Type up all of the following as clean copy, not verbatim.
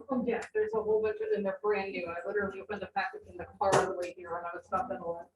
Oh, yeah, there's a whole bunch of, and they're brand new. I literally opened the package in the car on the way here when I was stopped at the left.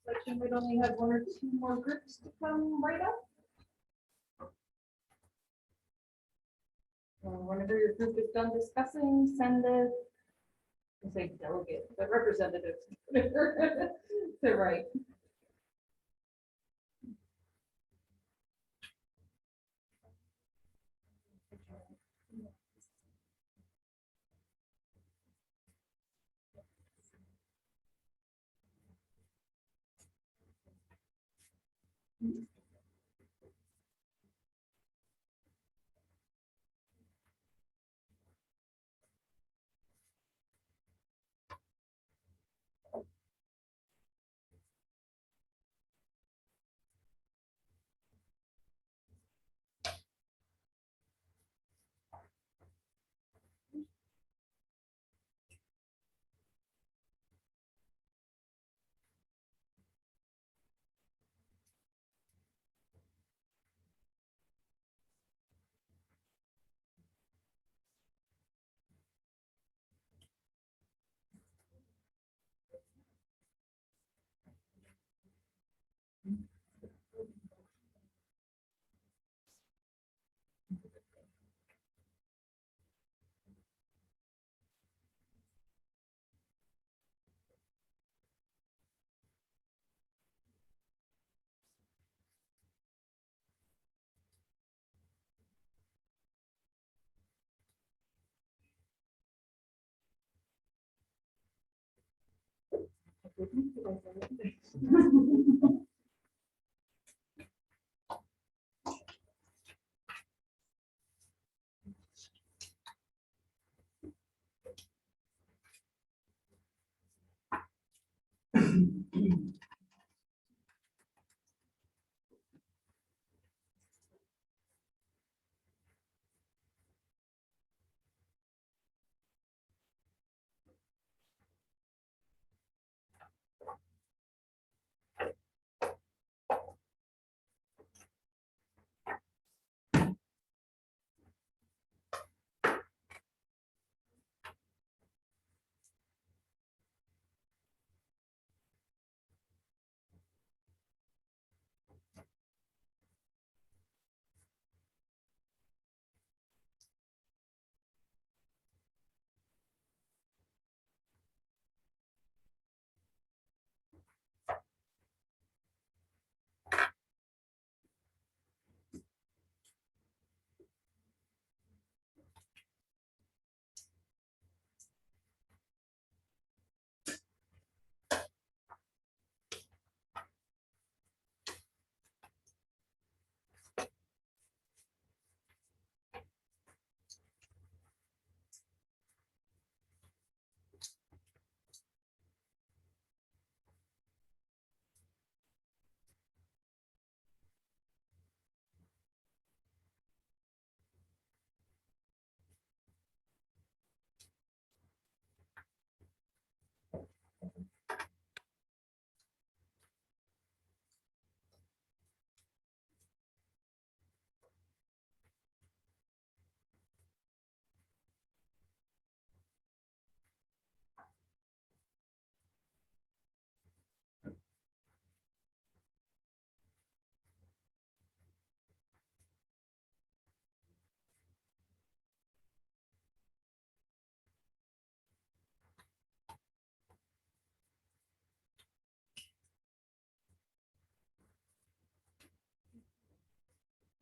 Section, we'd only have one or two more groups to come right up. Whenever your group is done discussing, send it. I say delegate, but representatives. They're right.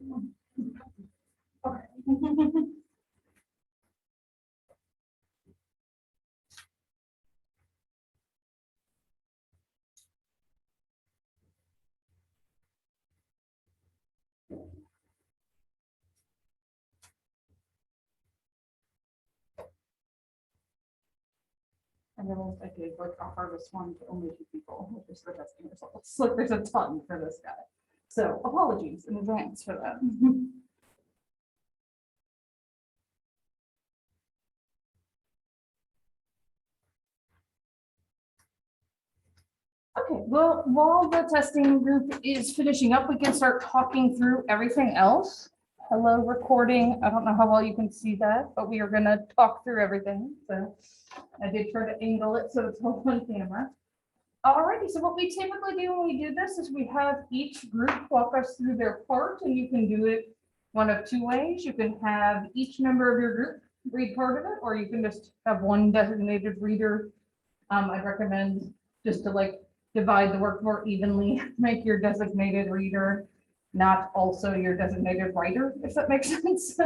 Okay. I realized I gave like a harvest one to only 2 people, which is the testing results. Like there's a ton for this guy. So apologies in advance for that. Okay, well, while the testing group is finishing up, we can start talking through everything else. Hello, recording. I don't know how well you can see that, but we are going to talk through everything. So I did try to angle it so it's all on camera. Alrighty, so what we typically do when we do this is we have each group walk us through their part, and you can do it one of 2 ways. You can have each member of your group read part of it, or you can just have one designated reader. I'd recommend just to like divide the work more evenly, make your designated reader not also your designated writer, if that makes sense.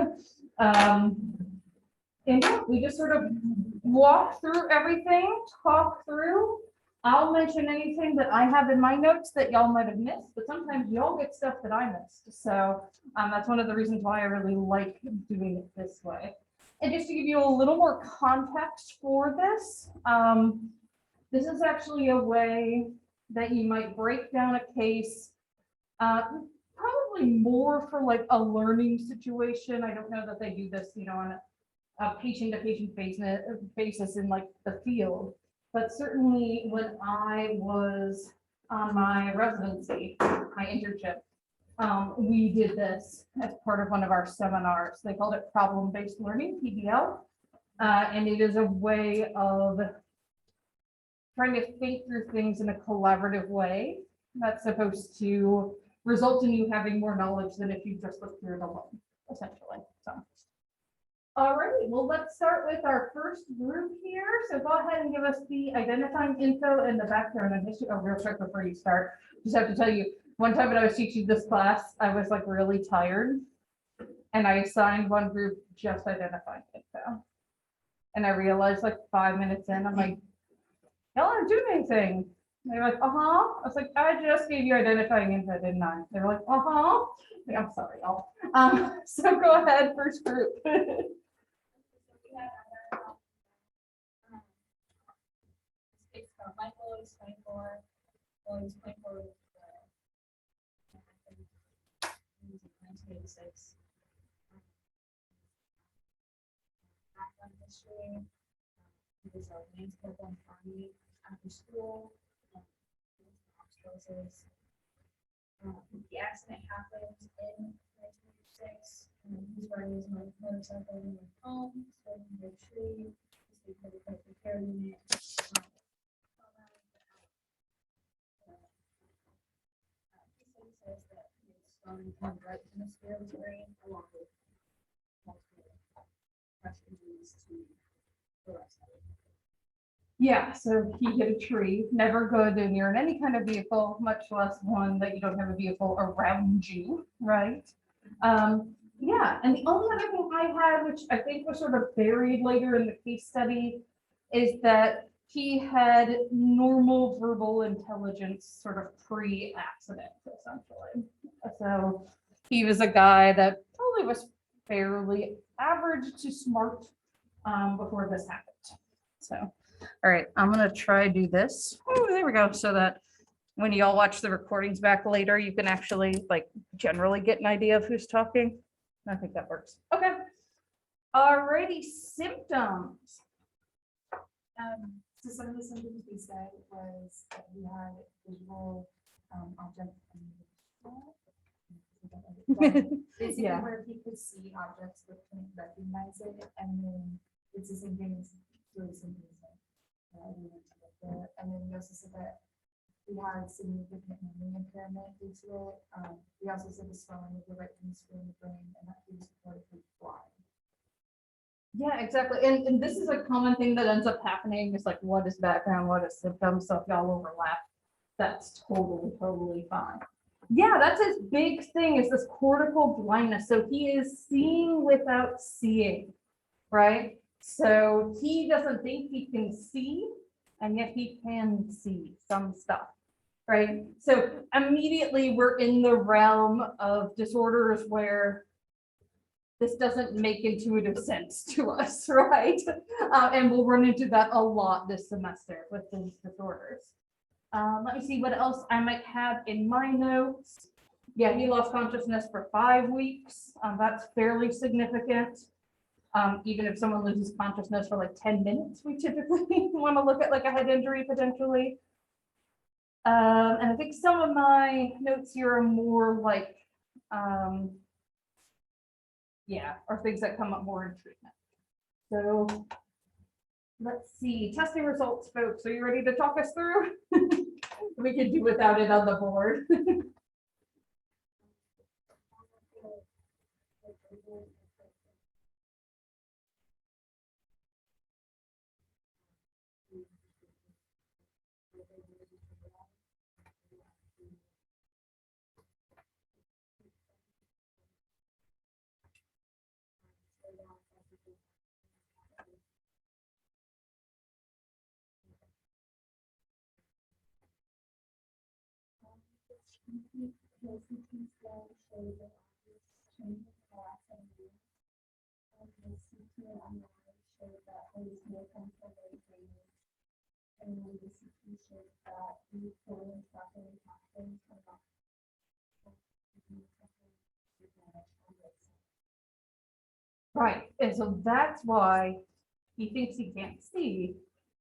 And yeah, we just sort of walk through everything, talk through. I'll mention anything that I have in my notes that y'all might have missed, but sometimes y'all get stuff that I missed. So that's one of the reasons why I really like doing it this way. And just to give you a little more context for this, this is actually a way that you might break down a case, probably more for like a learning situation. I don't know that they do this, on a patient-to-patient basis in like the field. But certainly when I was on my residency, my internship, we did this as part of one of our seminars. They called it problem-based learning, PBL. And it is a way of trying to think through things in a collaborative way that's supposed to result in you having more knowledge than if you just look through it alone, essentially. So. All right, well, let's start with our first group here. So go ahead and give us the identifying info and the background and history. Oh, real quick before you start, just have to tell you, one time when I was teaching this class, I was like really tired and I assigned one group just identifying info. And I realized like 5 minutes in, I'm like, y'all aren't doing anything. And they're like, I was like, I just gave you identifying info, didn't I? They were like, Like, I'm sorry, y'all. So go ahead, first group. Michael is 24. Well, he's 24 with 1986. Background history. He was a landscaper in the Army after school. The accident happened in 1986. He's riding his motorcycle and went home, smoking a tree. He's taking the critical care unit. Says that it's swelling in the right hemisphere of his brain, along with multiple fresh injuries to the rest of it. Yeah, so he hit a tree, never good, and you're in any kind of vehicle, much less one that you don't have a vehicle around you, right? Yeah, and the only other thing I had, which I think was sort of buried later in the case study, is that he had normal verbal intelligence sort of pre-accident, essentially. So he was a guy that probably was fairly average to smart before this happened. So, all right, I'm gonna try to do this. Oh, there we go. So that when y'all watch the recordings back later, you can actually like generally get an idea of who's talking. I think that works. Okay. Alrighty, symptoms. So some of the symptoms we said was that he had visual objects. Basically, Yeah. where he could see objects but couldn't recognize it, and then it's the same thing as really symptoms. And then we also said that he had significant memory impairment due to it. We also said the swelling of the right hemisphere in the brain, and that he was reportedly blind. Yeah, exactly. And this is a common thing that ends up happening. It's like, what is background? What is symptoms? So if y'all overlap, that's totally fine. Yeah, that's his big thing is this cortical blindness. So he is seeing without seeing, right? So he doesn't think he can see, and yet he can see some stuff, right? So immediately we're in the realm of disorders where this doesn't make intuitive sense to us, right? And we'll run into that a lot this semester with these disorders. Let me see what else I might have in my notes. Yeah, he lost consciousness for 5 weeks. That's fairly significant. Even if someone loses consciousness for like 10 minutes, we typically want to look at like a head injury potentially. And I think some of my notes here are more like, yeah, or things that come up more in treatment. So let's see, testing results, folks. Are you ready to talk us through? We can do without it on the board. Right, and so that's why he thinks he can't see,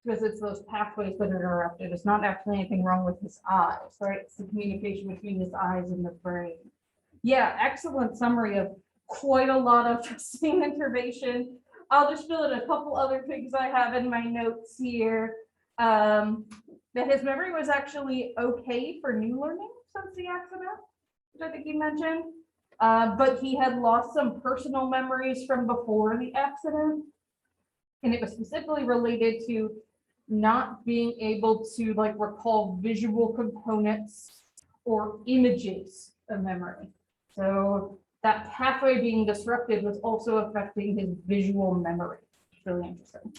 because it's those pathways that are interrupted. It's not actually anything wrong with his eyes, right? It's the communication between his eyes and the brain. Yeah, excellent summary of quite a lot of testing information. I'll just fill in a couple other things I have in my notes here. That his memory was actually okay for new learning since the accident, which I think you mentioned. But he had lost some personal memories from before the accident. And it was specifically related to not being able to like recall visual components or images of memory. So that pathway being disrupted was also affecting his visual memory. It's really interesting.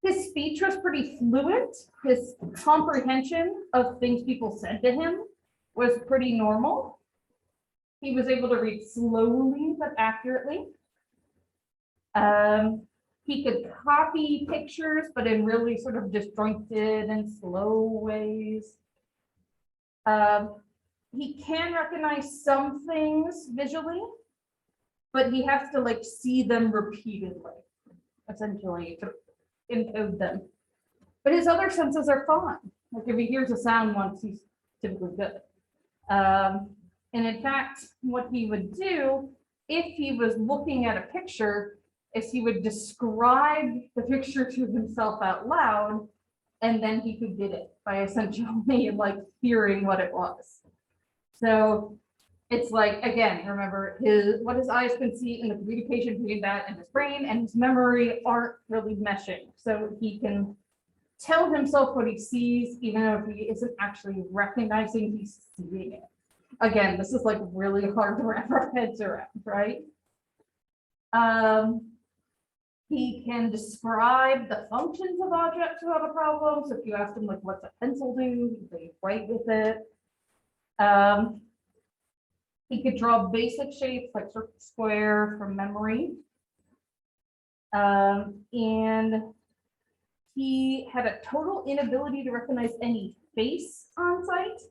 His speech was pretty fluent. His comprehension of things people said to him was pretty normal. He was able to read slowly but accurately. He could copy pictures, but in really sort of disjointed and slow ways. He can recognize some things visually, but he has to like see them repeatedly, essentially, to encode them. But his other senses are fine. Like if he hears a sound once, he's typically good. And in fact, what he would do if he was looking at a picture is he would describe the picture to himself out loud, and then he could get it by essentially like hearing what it was. So it's like, again, remember what his eyes can see and the communication between that and his brain and his memory aren't really meshing. So he can tell himself what he sees, even if he isn't actually recognizing he's seeing it. Again, this is like really hard to wrap our heads around, right? He can describe the functions of objects without a problem. So if you ask him like, what's a pencil do, they write with it. He could draw basic shapes like circle, square from memory. And he had a total inability to recognize any face on site.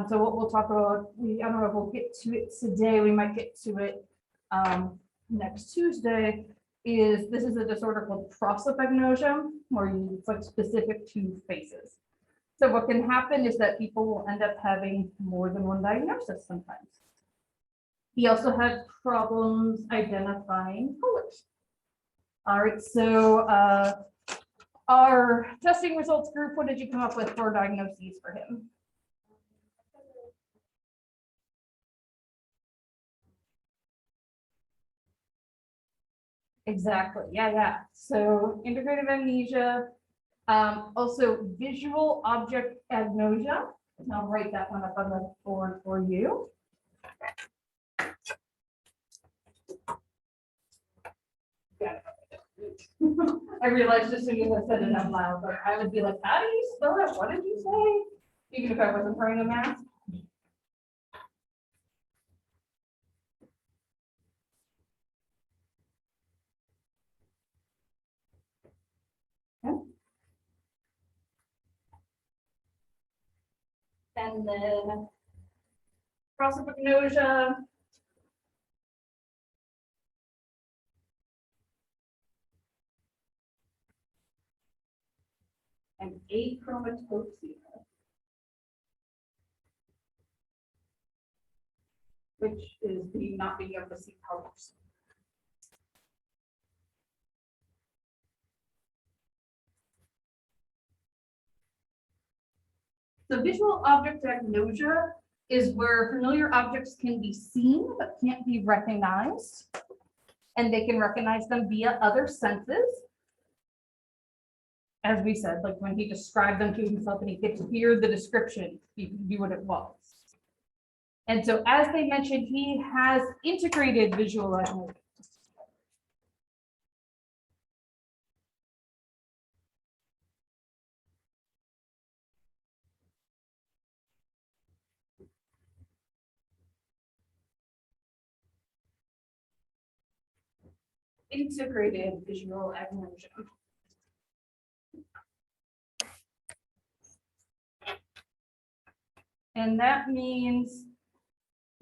So what we'll talk about, I don't know if we'll get to it today, we might get to it next Tuesday, this is a disorder called prosopagnosia, where it's like specific to faces. So what can happen is that people will end up having more than one diagnosis sometimes. He also had problems identifying colors. All right, so our testing results group, what did you come up with for diagnoses for him? Exactly, yeah. So integrative amnesia, also visual object agnosia. I'll write that one up on the board for you. Got it. I realized as soon as I said it out loud, but I would be like, how do you spell it? What did you say? Even if I wasn't wearing a mask. Okay. And then process of agnosia. And achromatopsia, which is the not being able to see colors. So visual object agnosia is where familiar objects can be seen but can't be recognized. And they can recognize them via other senses. As we said, like when he described them to himself and he could hear the description, he knew what it was. And so as they mentioned, he has integrated visual agnosia. Integrated visual agnosia. And that means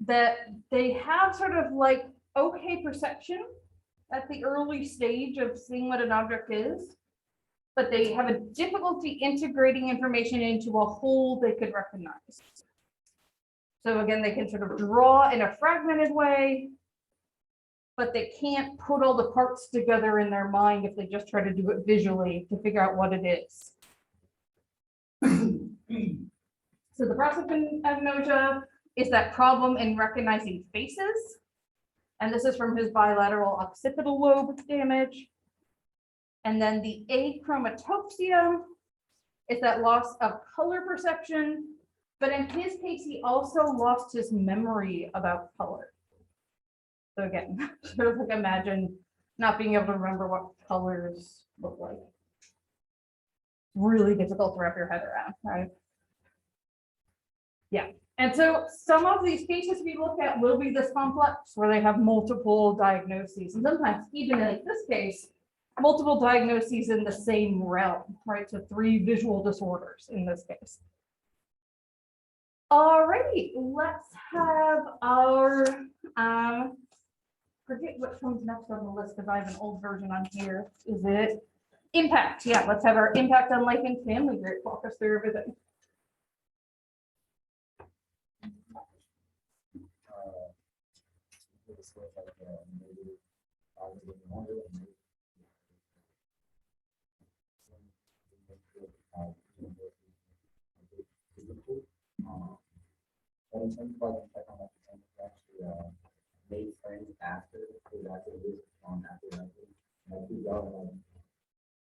that they have sort of like okay perception at the early stage of seeing what an object is, but they have a difficulty integrating information into a whole they could recognize. So again, they can sort of draw in a fragmented way, but they can't put all the parts together in their mind if they just try to do it visually to figure out what it is. So the process of agnosia is that problem in recognizing faces. And this is from his bilateral occipital lobe damage. And then the achromatopsia is that loss of color perception. But in his case, he also lost his memory about color. So again, sort of like imagine not being able to remember what colors look like. Really difficult to wrap your head around, right? Yeah. And so some of these cases we look at will be this complex where they have multiple diagnoses. And sometimes even in this case, multiple diagnoses in the same realm, right? So 3 visual disorders in this case. All right, let's have our, forget what comes next on the list because I have an old version on here. Is it impact? Yeah, let's have our impact on life and family group. Walk us through everything. Made friends after, because after this, after that, and I keep going, like,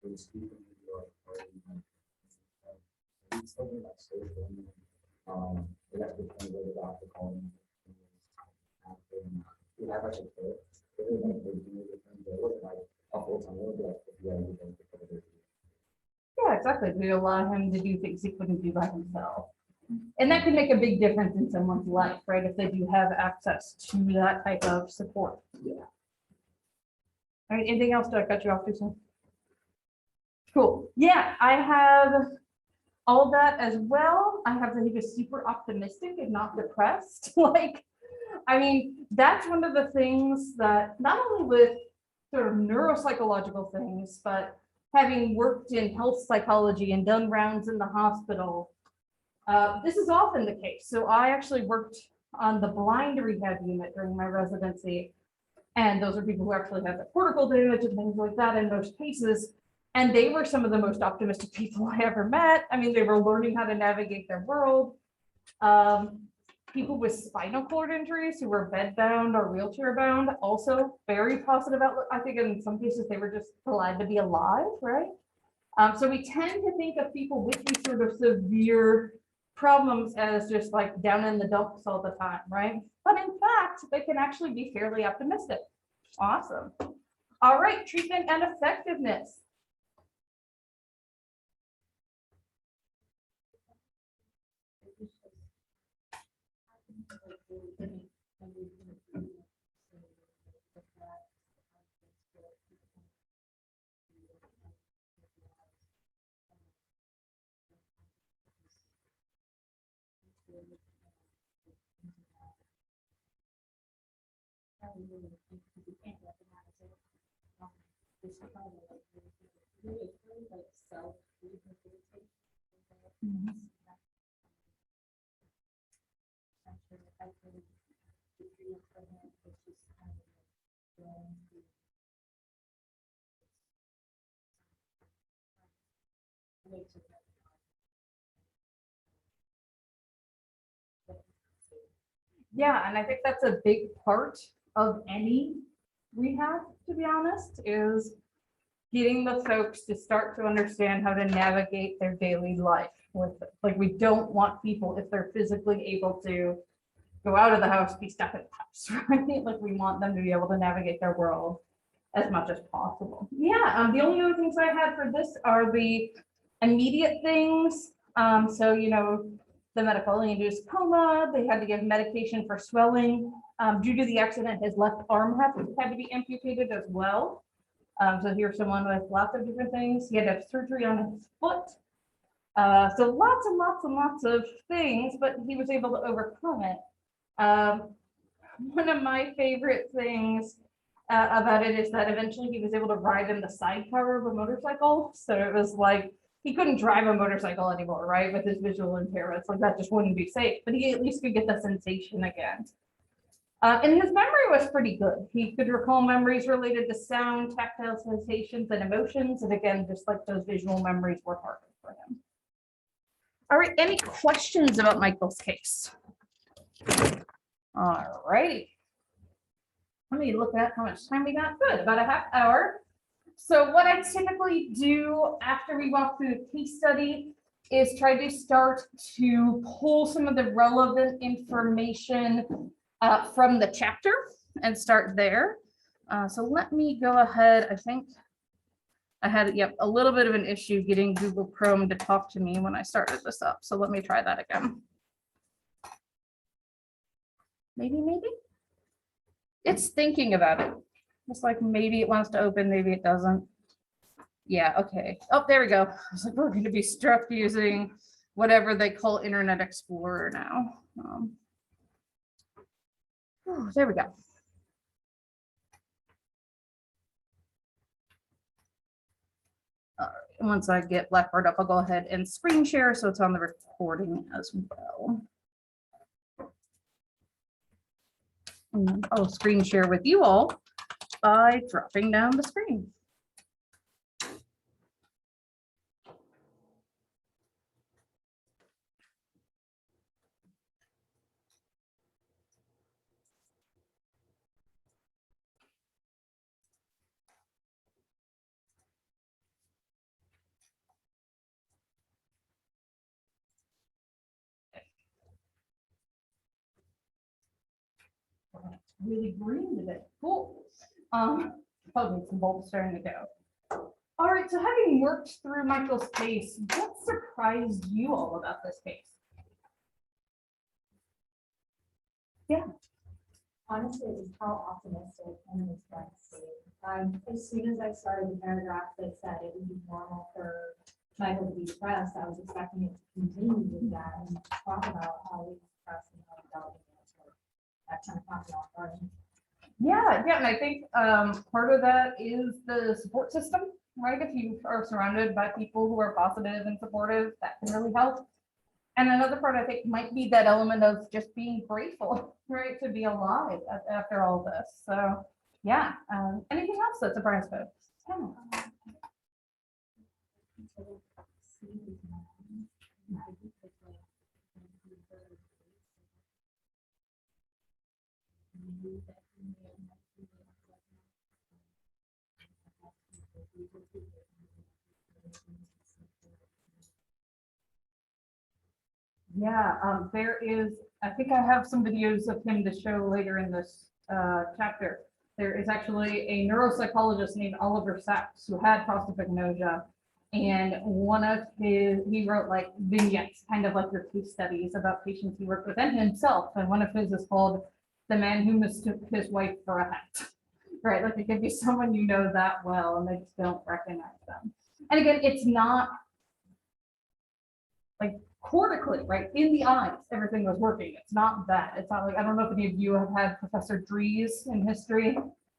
when speaking to your party, it's something like social, we have to kind of go to the doctor calling. We have like a kid, it was like, they do different, it wasn't like a full time, it was like, if you guys do it. Yeah, exactly. We allow him to do things he couldn't do by himself. And that could make a big difference in someone's life, right? If they do have access to that type of support. Yeah. All right, anything else? Did I cut you off too soon? Cool. Yeah, I have all of that as well. I have that he was super optimistic and not depressed. Like, I mean, that's one of the things that not only with sort of neuropsychological things, but having worked in health psychology and done rounds in the hospital, this is often the case. So I actually worked on the blind rehab unit during my residency. And those are people who actually have the cortical damage and things like that in most cases. And they were some of the most optimistic people I ever met. I mean, they were learning how to navigate their world. People with spinal cord injuries who were bedbound or wheelchair bound, also very positive outlook. I think in some cases they were just glad to be alive, right? So we tend to think of people with these sort of severe problems as just like down in the dumps all the time, right? But in fact, they can actually be fairly optimistic. Awesome. All right, treatment and effectiveness. Yeah, and I think that's a big part of any rehab, to be honest, is getting the folks to start to understand how to navigate their daily life with it. Like, we don't want people, if they're physically able to go out of the house, be stuck in the house, right? Like, we want them to be able to navigate their world as much as possible. Yeah, the only other things I had for this are the immediate things. So, you know, the medically induced coma, they had to give medication for swelling. Due to the accident, his left arm had to be amputated as well. So here's someone with lots of different things. He had to have surgery on his foot. So lots and lots and lots of things, but he was able to overcome it. One of my favorite things about it is that eventually he was able to ride in the sidecar of a motorcycle. So it was like, he couldn't drive a motorcycle anymore, right? With his visual impairments, like that just wouldn't be safe, but he at least could get the sensation again. And his memory was pretty good. He could recall memories related to sound, tactile sensations, and emotions. And again, just like those visual memories were harder for him. All right, any questions about Michael's case? All righty. Let me look at how much time we got. Good, about a half hour. So what I typically do after we walk through the case study is try to start to pull some of the relevant information from the chapter and start there. So let me go ahead. I think I had, yep, a little bit of an issue getting Google Chrome to talk to me when I started this up. So let me try that again. Maybe. It's thinking about it. It's like maybe it wants to open, maybe it doesn't. Yeah, okay. Oh, there we go. I was like, we're going to be stuck using whatever they call Internet Explorer now. Oh, there we go. All right. Once I get Blackboard up, I'll go ahead and screen share so it's on the recording as well. And I'll screen share with you all by dropping down the screen. Really green today. Cool. Probably some bulbs starting to go. All right, so having worked through Michael's case, what surprised you all about this case? Yeah. Honestly, it was how optimistic and responsive. As soon as I started the paragraph that said it would be normal for Michael to be depressed, I was expecting it to continue with that and talk about how he's depressed and how he dealt with it. So that kind of caught me off guard. Yeah, and I think part of that is the support system, right? If you are surrounded by people who are positive and supportive, that can really help. And another part, I think, might be that element of just being grateful, right, to be alive after all this. So, yeah. Anything else that surprised folks? Yeah. Yeah, there is, I think I have some videos of him to show later in this chapter. There is actually a neuropsychologist named Oliver Sacks who had prosopagnosia. And one of he wrote like vignettes, kind of like your case studies about patients he worked with and himself. And one of his is called The Man Who Mistook His Wife for a Hat. Right, like it could be someone you know that well and they just don't recognize them. And again, it's not like cortically, right, in the eyes, everything was working. It's not that. It's not like, I don't know if any of you have had Professor Dries in history.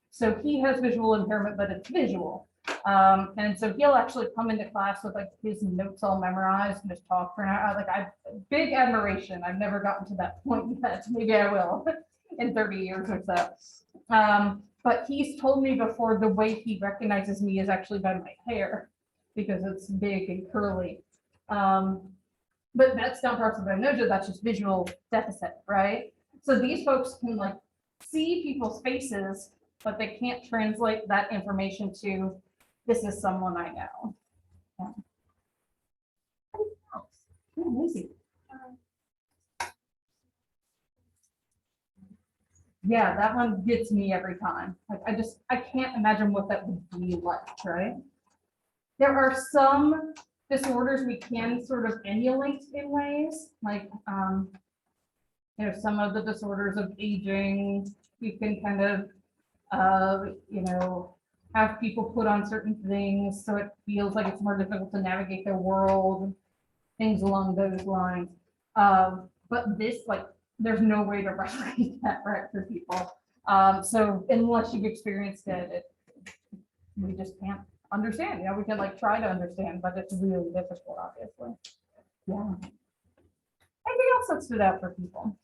So he has visual impairment, but it's visual. And so he'll actually come into class with like his notes all memorized and just talk for an hour. Like I big admiration. I've never gotten to that point yet. Maybe I will in 30 years or so. But he's told me before the way he recognizes me is actually by my hair because it's big and curly. But that's not prosopagnosia, that's just visual deficit, right? So these folks can like see people's faces, but they can't translate that information to this is someone I know. Yeah. Amazing. Yeah, that one gets me every time. Like I can't imagine what that would be like, right? There are some disorders we can sort of emulate in ways, like some of the disorders of aging, you can kind of have people put on certain things so it feels like it's more difficult to navigate the world, things along those lines. But this, like, there's no way to replicate that, right, for people. So unless you've experienced it, we just can't understand. We can like try to understand, but it's really difficult, obviously. Yeah. Anything else that stood out for people?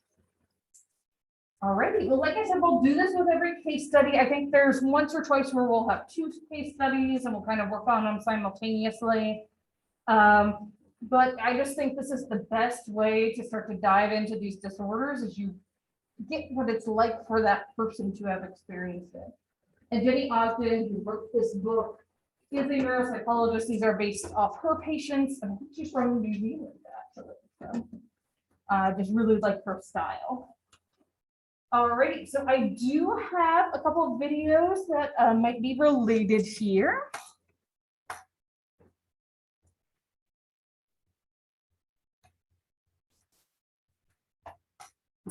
Alrighty, well, like I said, we'll do this with every case study. I think there's once or twice where we'll have 2 case studies and we'll kind of work on them simultaneously. But I just think this is the best way to start to dive into these disorders is you get what it's like for that person to have experienced it. And Jenny Ogden, who wrote this book, is a neuropsychologist. These are based off her patients, and I think she's from New Zealand, actually. So, just really like her style. Alrighty, so I do have a couple of videos that might be related here.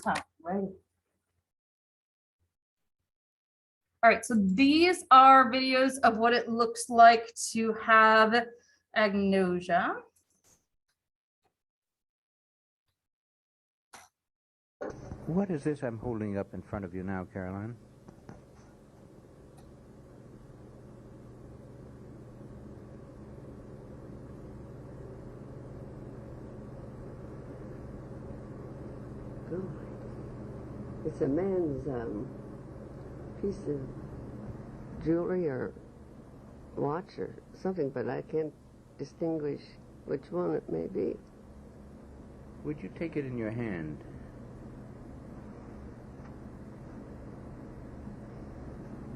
Right. All right, so these are videos of what it looks like to have agnosia. What is this I'm holding up in front of you now, Caroline? It's a man's piece of jewelry or watch or something, but I can't distinguish which one it may be. Would you take it in your hand?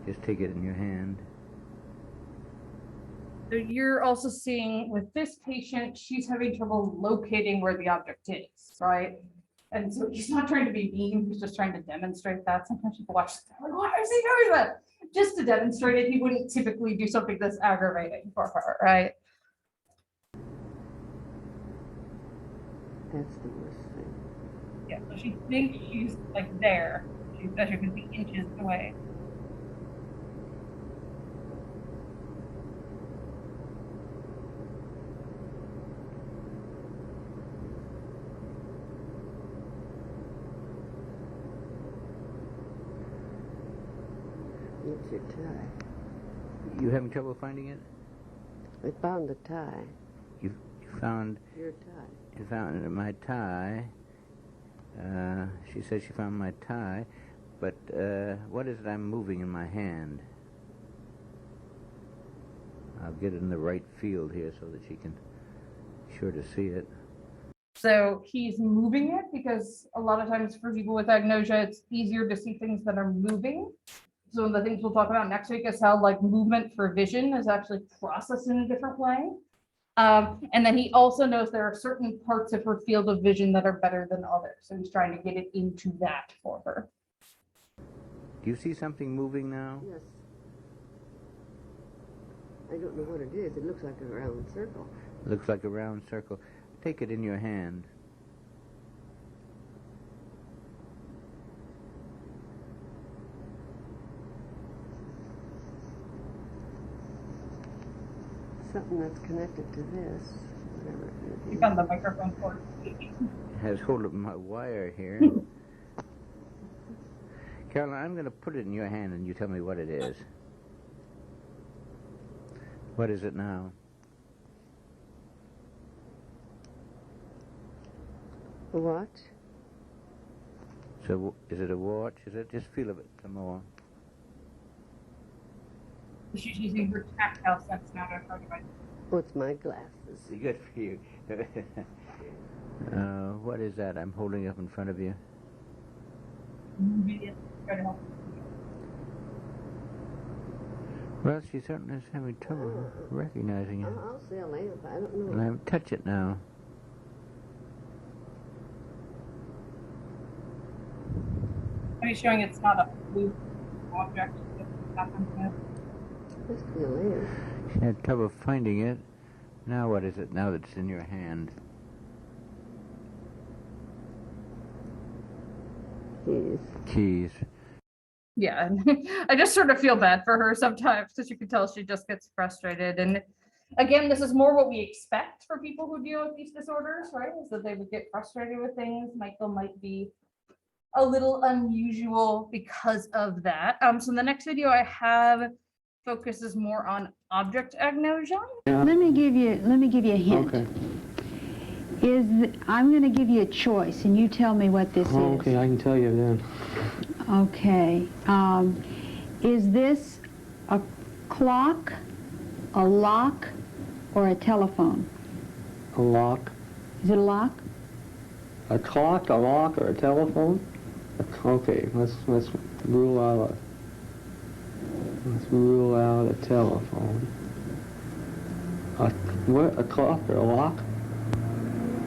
Just take it in your hand. So you're also seeing with this patient, she's having trouble locating where the object is, right? And so he's not trying to be mean, he's just trying to demonstrate that. Sometimes people watch this, like, why is he doing that? Just to demonstrate it, he wouldn't typically do something that's aggravating for her, right? That's the worst thing. Yeah, so she thinks she's like there. She says she could be inches away. It's your tie. You having trouble finding it? I found the tie. You found Your tie. you found my tie. She says she found my tie, but what is it I'm moving in my hand? I'll get it in the right field here so that she can be sure to see it. So he's moving it because a lot of times for people with agnosia, it's easier to see things that are moving. So one of the things we'll talk about next week is how like movement for vision is actually processed in a different way. And then he also knows there are certain parts of her field of vision that are better than others. So he's trying to get it into that for her. Do you see something moving now? Yes. I don't know what it is. It looks like a round circle. Looks like a round circle. Take it in your hand. Something that's connected to this. Whatever it You is. found the microphone cord. It has hold of my wire here. Caroline, I'm going to put it in your hand and you tell me what it is. What is it now? A watch? So is it a watch? Is it? Just feel of it some more. She's using her tactile sense now to talk about. Oh, it's my glasses. Good for you. What is that I'm holding up in front of you? Try to help. Well, she certainly is having trouble recognizing it. I'll say a lamp. I don't know. Lamp, touch it now. Are you showing it's not a blue object? Must be a lamp. She had trouble finding it. Now what is it now that it's in your hand? Keys. Keys. Yeah, and I just sort of feel bad for her sometimes because you can tell she just gets frustrated. And again, this is more what we expect for people who deal with these disorders, right? Is that they would get frustrated with things. Michael might be a little unusual because of that. So the next video I have focuses more on object agnosia. Let me give you a hint. Okay. I'm going to give you a choice, and you tell me what this Oh, is. okay, I can tell you then. Okay. Is this a clock, a lock, or a telephone? A lock, Is it a lock? a clock, a lock, or a telephone? Okay, let's rule out a telephone. A clock or a lock?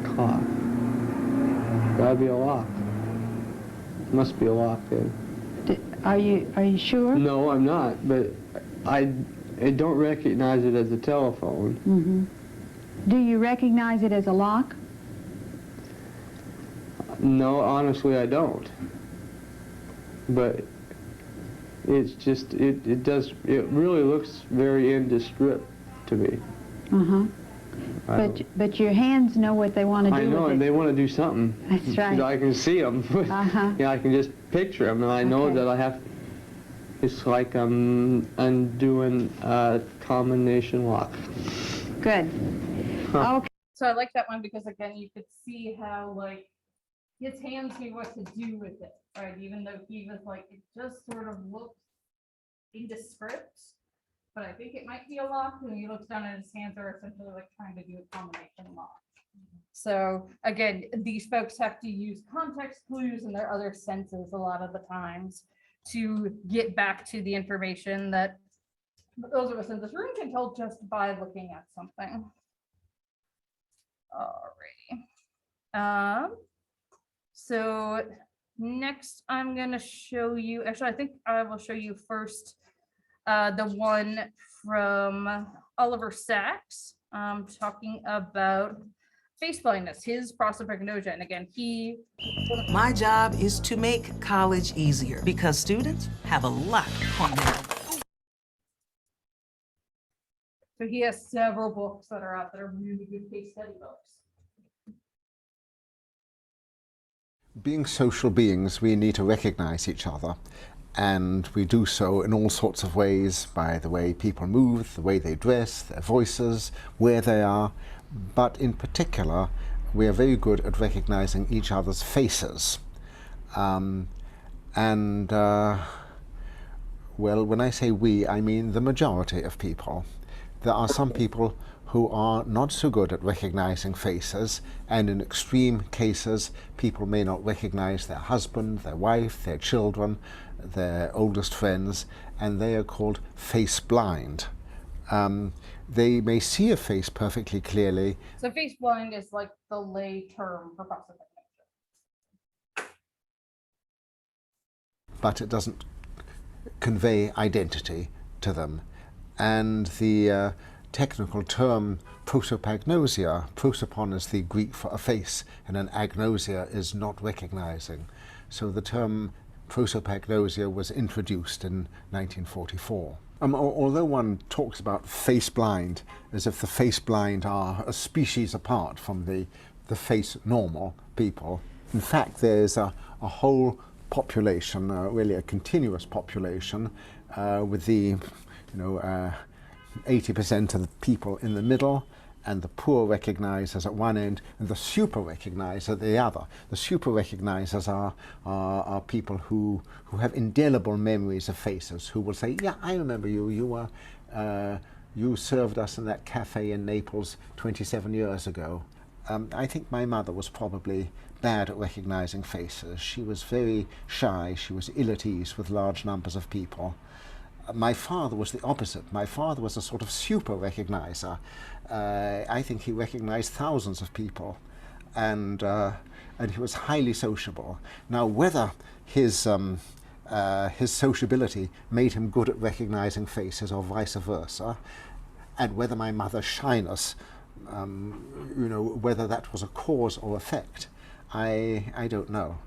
Clock. Gotta be a lock. Must be a lock then. Are you sure? No, I'm not, but I don't recognize it as a telephone. Mm-hmm. Do you recognize it as a lock? No, honestly, I don't. But it's just, it really looks very indescript to me. Uh-huh. I don't- But your hands know what they want to do I know, with and it. they want to do something. That's right. I can see them. Uh-huh. Yeah, I can just picture them, and I know Okay. that I have, it's like I'm undoing a combination lock. Good. Huh. Okay. So I like that one because again, you could see how like his hands knew what to do with it, right? Even though he was like, it just sort of looks indescript, but I think it might be a lock. When he looks down at his hands are essentially like trying to do a combination lock. So again, these folks have to use context clues and their other senses a lot of the times to get back to the information that those of us in this room can tell just by looking at something. Alrighty. So next I'm gonna show you, actually, I think I will show you first the one from Oliver Sacks, talking about face blindness, his process of agnosia. And again, My job is to make college easier because students have a lot on their so he has several books that are out that are really good case study books. Being social beings, we need to recognize each other, and we do so in all sorts of ways, by the way people move, the way they dress, their voices, where they are, but in particular we are very good at recognizing each other's faces. Well, when I say we, I mean the majority of people. There are some people who are not so good at recognizing faces, and in extreme cases people may not recognize their husband, their wife, their children, their oldest friends, and they are called face blind. they may see a face perfectly clearly, So face blind is like the lay term for prosopagnosia. but it doesn't convey identity to them. And the technical term prosopagnosia, prosopon is the Greek for a face, and an agnosia is not recognizing. So the term prosopagnosia was introduced in 1944. Although one talks about face blind as if the face blind are a species apart from the face normal people, in fact there's a whole population, really a continuous population, with the 80% of the people in the middle, and the poor recognizers at one end, and the super recognizers at the other. The super recognizers are people who have indelible memories of faces, who will say, yeah, I remember you, you served us in that cafe in Naples 27 years ago. I think my mother was probably bad at recognizing faces. She was very shy, she was ill at ease with large numbers of people. My father was the opposite. My father was a sort of super recognizer. I think he recognized thousands of people, and he was highly sociable. Now, whether his sociability made him good at recognizing faces or vice versa, and whether my mother's shyness, whether that was a cause or effect, I don't know.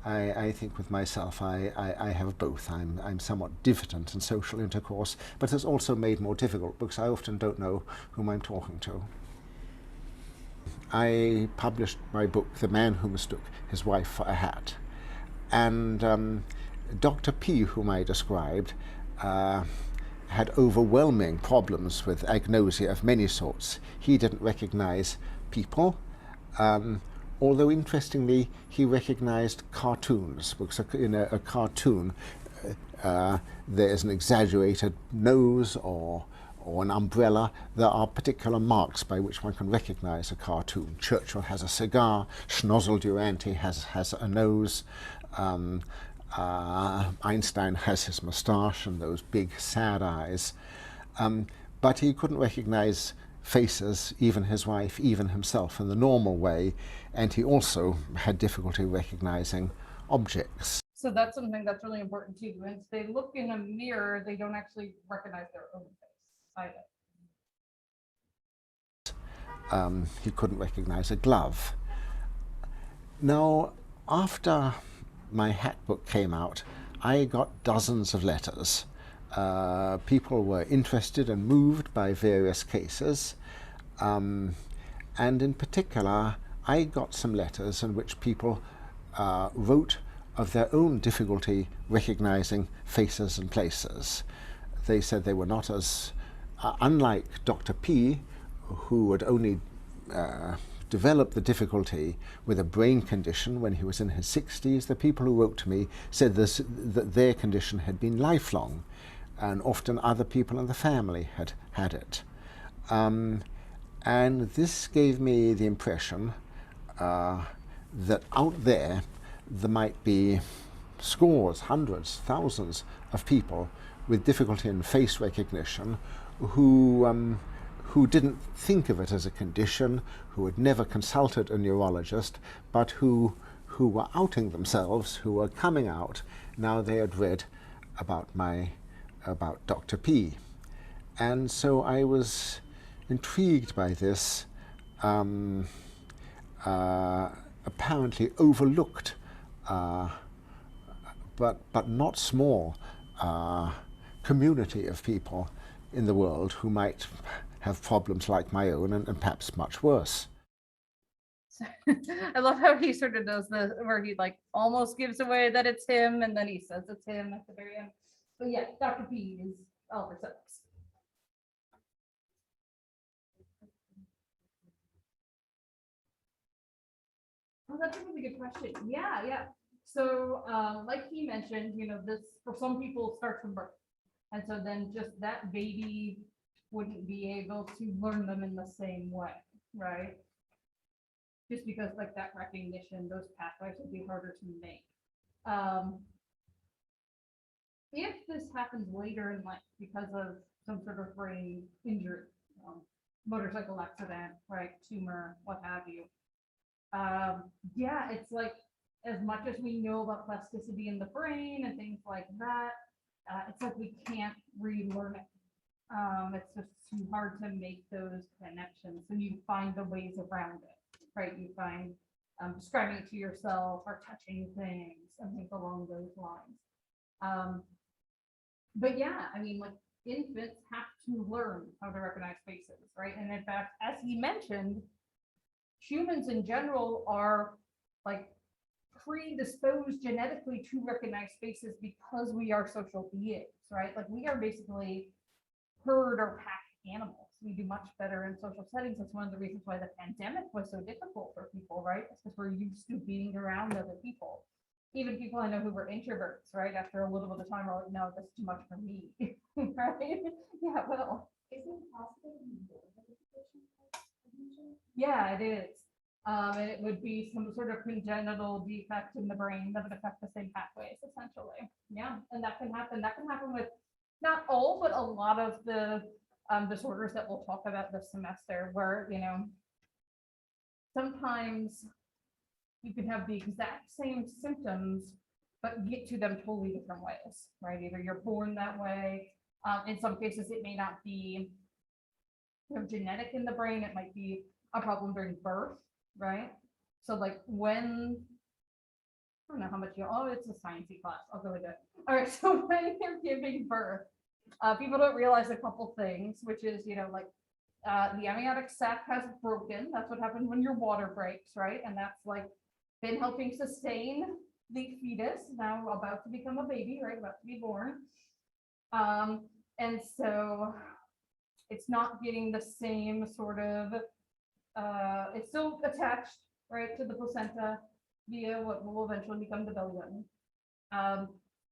I think with myself, I have both. I'm somewhat diffident in social intercourse, but it's also made more difficult because I often don't know whom I'm talking to. I published my book, The Man Who Mistook His Wife for a Hat. And Dr. P, whom I described, had overwhelming problems with agnosia of many sorts. He didn't recognize people. Although interestingly, he recognized cartoons, because in a cartoon there's an exaggerated nose or an umbrella. There are particular marks by which one can recognize a cartoon. Churchill has a cigar, Schnozzle Durante has a nose, Einstein has his moustache and those big sad eyes. But he couldn't recognize faces, even his wife, even himself, in the normal way, and he also had difficulty recognizing objects. So that's something that's really important too. When they look in a mirror, they don't actually recognize their own face either. He couldn't recognize a glove. Now, after my hat book came out, I got dozens of letters. People were interested and moved by various cases, and in particular I got some letters in which people wrote of their own difficulty recognizing faces and places. They said they were not as, unlike Dr. P, who had only developed the difficulty with a brain condition when he was in his 60s, the people who wrote to me said that their condition had been lifelong, and often other people in the family had had it. And this gave me the impression that out there might be scores, hundreds, thousands of people with difficulty in face recognition who didn't think of it as a condition, who had never consulted a neurologist, but who were outing themselves, who were coming out now they had read about Dr. P. And so I was intrigued by this apparently overlooked but not small community of people in the world who might have problems like my own and perhaps much worse. I love how he sort of does this, where he like almost gives away that it's him, and then he says it's him at the very end. But yeah, Dr. P is Oliver Sykes. Oh, that's a really good question. Yeah. So, like he mentioned, this for some people starts from birth, and so then just that baby wouldn't be able to learn them in the same way, right? Just because like that recognition, those pathways would be harder to make. If this happens later in life because of some sort of brain injury, motorcycle accident, right, tumor, what have you. Yeah, it's like, as much as we know about plasticity in the brain and things like that, it's like we can't relearn it. It's just too hard to make those connections. So you find the ways around it, right? You find describing it to yourself or touching things and things along those lines. But yeah, I mean, like, infants have to learn how to recognize faces, right? And in fact, as he mentioned, humans in general are like predisposed genetically to recognize faces because we are social beings, right? Like, we are basically herd or pack animals. We do much better in social settings. That's one of the reasons why the pandemic was so difficult for people, right? It's because we're used to being around other people. Even people I know who were introverts, right? After a little bit of time, are like, no, that's too much for me, right? Yeah, well, Is it possible to avoid identification of Agnosia? yeah, it is. And it would be some sort of congenital defect in the brain that would affect the same pathways, essentially. Yeah, and that can happen. That can happen with not all, but a lot of the disorders that we'll talk about this semester, where, you know, sometimes you can have the exact same symptoms, but get to them totally different ways, right? Either you're born that way. In some cases, it may not be, you know, genetic in the brain. It might be a problem during birth, right? So like when, I don't know how much you, oh, it's a sciencey class. I'll go with it. All right, so when you're giving birth, people don't realize a couple things, which is, you know, like the amniotic sac has broken. That's what happens when your water breaks, right? And that's like been helping sustain the fetus, now about to become a baby, right? About to be born. And so it's not getting the same sort of, it's still attached, right, to the placenta via what will eventually become the belly button.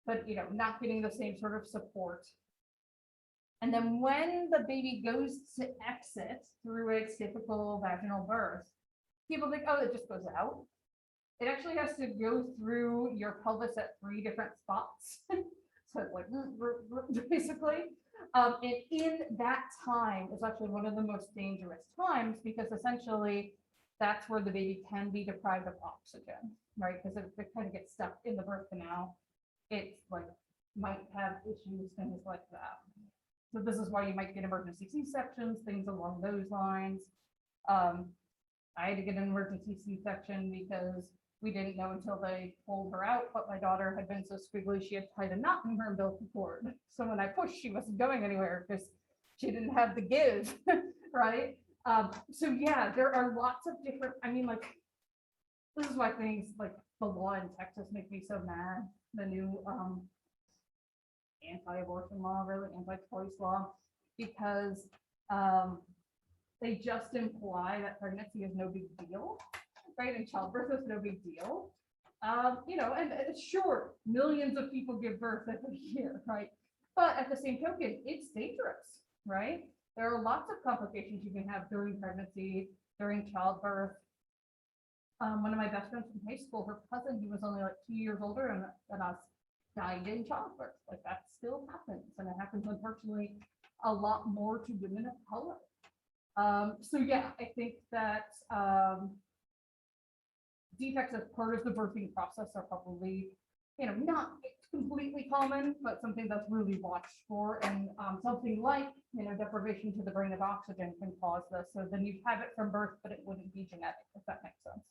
But, you know, not getting the same sort of support. And then when the baby goes to exit through its typical vaginal birth, people think, oh, it just goes out. It actually has to go through your pelvis at 3 different spots. So it's like, basically. And in that time is actually one of the most dangerous times, because essentially that's where the baby can be deprived of oxygen, right? Because if it kind of gets stuck in the birth canal, it's like might have issues, things like that. So this is why you might get emergency C-sections, things along those lines. I had to get an emergency C-section because we didn't know until they pulled her out, but my daughter had been so squiggly, she had tied a knot in her umbilical cord. So when I pushed, she wasn't going anywhere because she didn't have the give, right? So yeah, there are lots of different, I mean, like, this is why things like the law in Texas make me so mad. The new anti-abortion law, really anti-choice law, because they just imply that pregnancy is no big deal, right? And childbirth is no big deal. You know, and sure, millions of people give birth every year, right? But at the same token, it's dangerous, right? There are lots of complications you can have during pregnancy, during childbirth. One of my best friends from high school, her cousin, who was only like 2 years older than us, died in childbirth. Like, that still happens, and it happens unfortunately a lot more to women of color. So yeah, I think that defects as part of the birthing process are probably, you know, not completely common, but something that's really watched for. And something like, you know, deprivation to the brain of oxygen can cause this. So then you'd have it from birth, but it wouldn't be genetic, if that makes sense.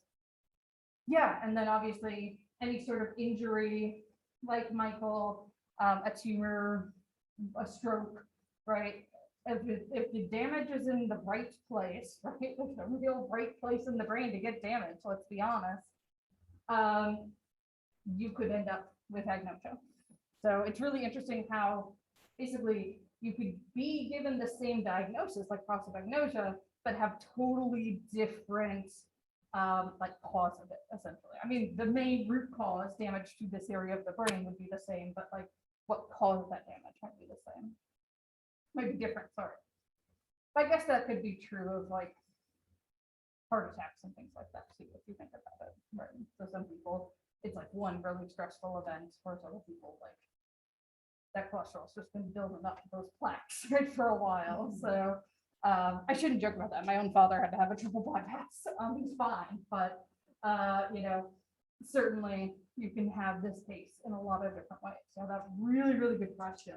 Yeah, and then obviously any sort of injury, like Michael, a tumor, a stroke, right? If the damage is in the right place, right? There's a real right place in the brain to get damage, let's be honest. You could end up with agnosia. So it's really interesting how basically you could be given the same diagnosis, like prosopagnosia, but have totally different like cause of it, essentially. I mean, the main root cause, damage to this area of the brain, would be the same, but like what caused that damage might be the same. Might be different, sorry. I guess that could be true of like heart attacks and things like that too, if you think about it. Right. So some people, it's like one really stressful event, whereas other people, like, that cholesterol's just been building up those plaques, right, for a while. So I shouldn't joke about that. My own father had to have a triple bypass. He's fine, but you know, certainly you can have this case in a lot of different ways. So that's really, really good question.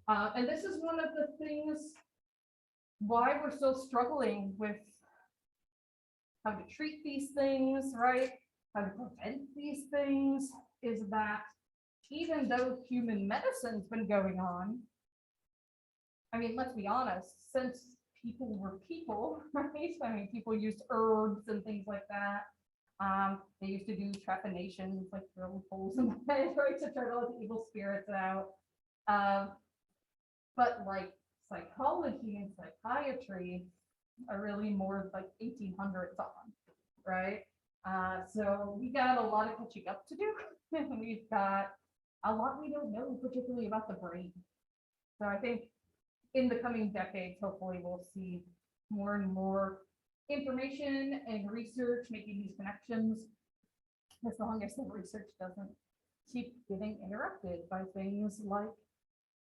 And this is one of the things why we're still struggling with how to treat these things, right? How to prevent these things, is that even though human medicine's been going on, I mean, let's be honest, since people were people, right? I mean, people used herbs and things like that. They used to do trepanations, like drill holes in the head, right, to try to let the evil spirits out. But like psychology and psychiatry are really more like 1800s on, right? So we got a lot of catching up to do. We've got a lot we don't know, particularly about the brain. So I think in the coming decades, hopefully we'll see more and more information and research making these connections, as long as the research doesn't keep getting interrupted by things like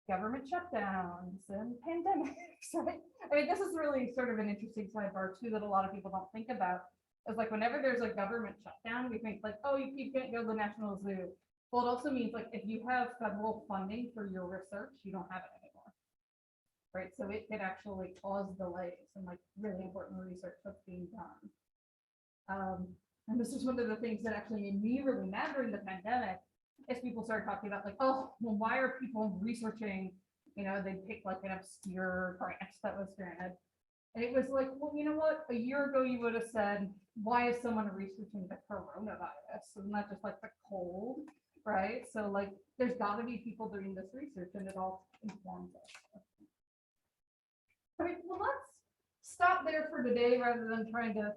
government shutdowns and pandemics, right? I mean, this is really sort of an interesting sidebar too that a lot of people don't think about. It's like whenever there's a government shutdown, we think like, oh, you can't go to the National Zoo. Well, it also means like if you have federal funding for your research, you don't have it anymore, right? So it could actually cause delays and like really important research that's being done. And this is one of the things that actually made me really mad during the pandemic, as people started talking about like, oh, well, why are people researching, you know, they pick like an obscure grant that was granted. And it was like, well, you know what, a year ago you would have said, why is someone researching the coronavirus and not just like the cold, right? So like, there's got to be people doing this research and it all informs us. All right, well, let's stop there for today rather than trying to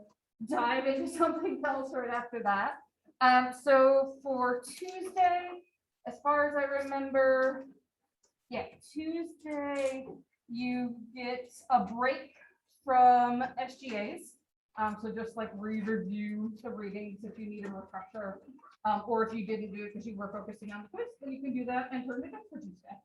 dive into something else right after that. So for Tuesday, as far as I remember, yeah, Tuesday, you get a break from SGAs. So just like re-review the readings if you need a refresher, or if you didn't do it because you were focusing on the quiz, then you can do that and turn it up for Tuesday.